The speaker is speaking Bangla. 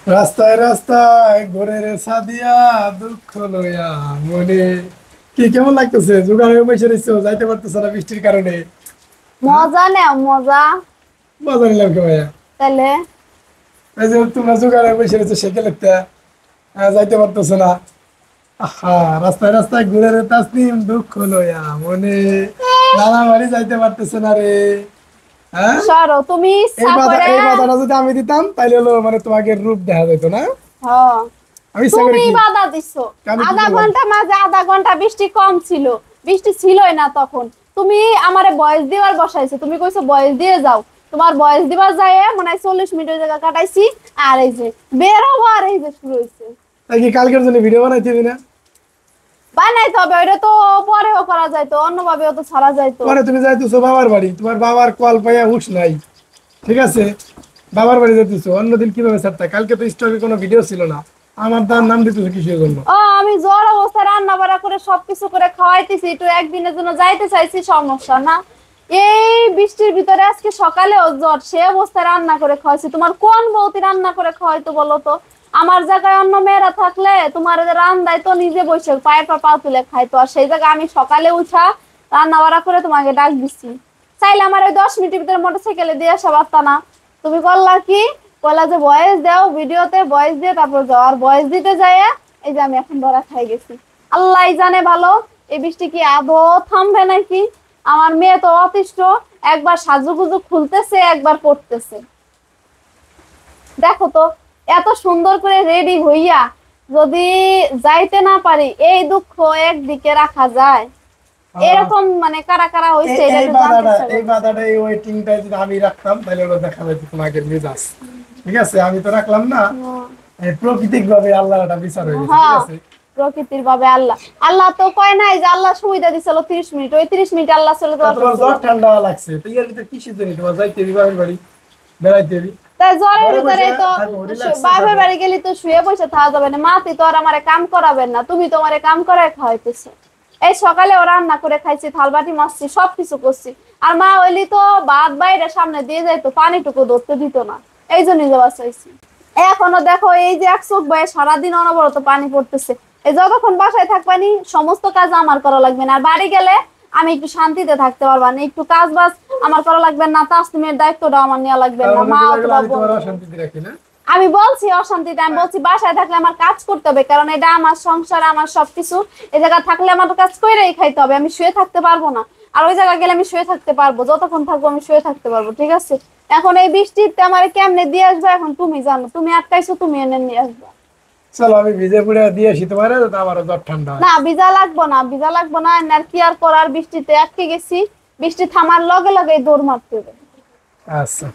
রাস্তায় রাস্তায় ঘুরে রে সাদিয়া, দুঃখ লইয়া মনে। কি কেমন লাগতেছে? জোগাড় হয়ে বসে রয়েছো, যাইতে পারতেছ না বৃষ্টির কারণে? হ্যাঁ, মজা নেও মজা। মজা নিলাম কে ভাইয়া? তাহলে এই যে তোমরা জোগাড় হয়ে বসে রয়েছো সেখানে যাইতে পারতেছ না। আহা, রাস্তায় রাস্তায় ঘুরে রে তাসনিম, দুঃখ লইয়া মনে। নানা বাড়ি যাইতে পারতেছে না রে। হ্যাঁ, সরো তুমি এই ইচ্ছা বাধা করে। এই বাধাটা যদি আমি দিতাম তাইলে হলো মানে তোমাকে রূপ দেখা যেত না। হ্যাঁ, আমি ইচ্ছা করে তুমি কি বাধা দিছো। আমি কি আধা করলাম? ঘন্টা মাঝে আধা ঘন্টা বৃষ্টি কম ছিল, বৃষ্টি ছিলই না তখন। তুমি আমারে বয়স দেওয়ার বসাইছো, তুমি কইছো বয়স দিয়ে যাও। তোমার বয়স দিবার যায় মনে হয় 40 মিনিট ওই জায়গা কাটাইছি। আর এই যে বের হবো, আর এই যে শুরু হয়েছে। তাই কি কালকের জন্য ভিডিও বানাইতে দিবি না? বানাইতে হবে, ওইটা তো পরেও করা যাইতো, অন্যভাবেও তো ছাড়া যাইতো। পরে তুমি যাইতেছো বাবার বাড়ি, তোমার বাবার কল পাইয়া হুঁশ নাই, ঠিক আছে? বাবার বাড়ি যাইতেছো, অন্যদিন কিভাবে ছাড়তা? কালকে তো স্টকে কোনো ভিডিও ছিল না, আমার তার নাম দিতেছো কিসের জন্য? ও, আমি জ্বর অবস্থায় রান্না বাড়া করে সবকিছু করে খাওয়াইতেছি, একটু একদিনের জন্য যাইতে চাইছি, সমস্যা না। এই বৃষ্টির ভিতরে আজকে সকালেও জ্বর, সে অবস্থায় রান্না করে খাওয়াইছি। তোমার কোন বউতি রান্না করে খাওয়াইতো বলো তো? আমার জায়গায় অন্য মেয়েরা থাকলে তোমার যে রান্নায় তো নিজে বসে পায়ের পর পা তুলে খাইতো, আর সেই জায়গায় আমি সকালে উঠা রান্না বাড়া করে তোমাকে ডাক দিছি। চাইলে আমার ওই 10 মিনিটের ভিতরে মোটরসাইকেলে দিয়ে আসা পারতা না? তুমি করলা কি? বলা যে ভয়েস দাও, ভিডিওতে ভয়েস দিয়ে তারপর যাও, আর ভয়েস দিতে যায় এই যে আমি এখন ধরা খাই গেছি। আল্লাহ জানে ভালো, এই বৃষ্টি কি আদৌ থামবে নাকি। আমার মেয়ে তো অতিষ্ঠ, একবার সাজুগুজু খুলতেছে, একবার পড়তেছে। দেখো তো, এত সুন্দর করে রেডি হইয়া যদি যাইতে না পারি, এই দুঃখ একদিকে রাখা যায়? আহ, এরকম মানে কারা কারা এই হইছে এটা এই একটু জানতে বাধাটা ইচ্ছা এই করতেছে। বাধাটা এই ওয়েটিংটা যদি আমি রাখতাম তাহলে ওটা দেখা যেত তোমাকে মেজাজ। ঠিক আছে, আমি তো রাখলাম না। হুম। এই প্রাকৃতিক ভাবে আল্লাহ একটা বিচার হয়ে গেছে, ঠিক হ্যাঁ, আছে? প্রকৃতির ভাবে আল্লাহ। আল্লাহ তো কয় নাই যে আল্লাহ সুবিধা দিছিল 30 মিনিট, ওই 30 মিনিট আল্লাহ চলে তা যাওয়ার তোমার ছিল। জ্বর ঠান্ডা লাগছে, তো এর ভিতরে কিসের জন্য তোমার যাইতে দিবি বাবার বাড়ি, বেড়াইতে দিবি? তাই জ্বরের ঘরে বসে ভিতরে তো থাকো, রিল্যাক্সে বাপের থাকো। বাড়ি গেলি তো শুয়ে বসে থাকা যাবে না, মাতি তো আর আমারে কাম করাবেন না, তুমি তো আমারে কাম করায় খাওয়াইতেছো। এই সকালে ও রান্না করে খাইছি, থালবাটি মাজছি, সবকিছু করছি। আর মা হইলি তো ভাত বাইরে সামনে দিয়ে যাইতো, পানিটুকু ধরতে দিত না। এই জন্যই যাওয়া চাইছি। এখনো দেখো এই যে এক চোখ বয়ে সারাদিন অনবরত পানি পড়তেছে। এই যতক্ষণ বাসায় থাকবানি সমস্ত কাজ আমার করা লাগবে না, আর বাড়ি গেলে আমি একটু শান্তিতে থাকতে পারবা না, একটু কাজ বাজ আমার করা লাগবে না, তাসনিমের দায়িত্বটা আমার নেওয়া লাগবে তার না, মানে মা বোঝা গেল অথবা আমি বোন। তোমার অশান্তিতে রাখি না। আমি বলছি অশান্তিতে, আমি বলছি বাসায় থাকলে আমার কাজ করতে হবে, কারণ এটা আমার সংসার, আমার সবকিছু। এই জায়গা থাকলে আমার তো কাজ করেই খাইতে হবে, আমি শুয়ে থাকতে পারবো না। আর ওই জায়গা গেলে আমি শুয়ে থাকতে পারবো, যতক্ষণ থাকবো আমি শুয়ে থাকতে পারবো, ঠিক আছে? এখন এই বৃষ্টিতে আমার কেমনে দিয়ে আসবে এখন তুমি জানো, তুমি আটকাইছো, তুমি এনে নিয়ে আসবে। চলো আমি ভিজে পুড়ে দিয়ে আসি তোমার, আমারও জ্বর ঠান্ডা হয়। না, ভিজা লাগবো না, ভিজা লাগবো না, আর কি আর করার, বৃষ্টিতে আটকে গেছি। বৃষ্টি থামার লগে লগে দৌড় মারতে হবে। আচ্ছা।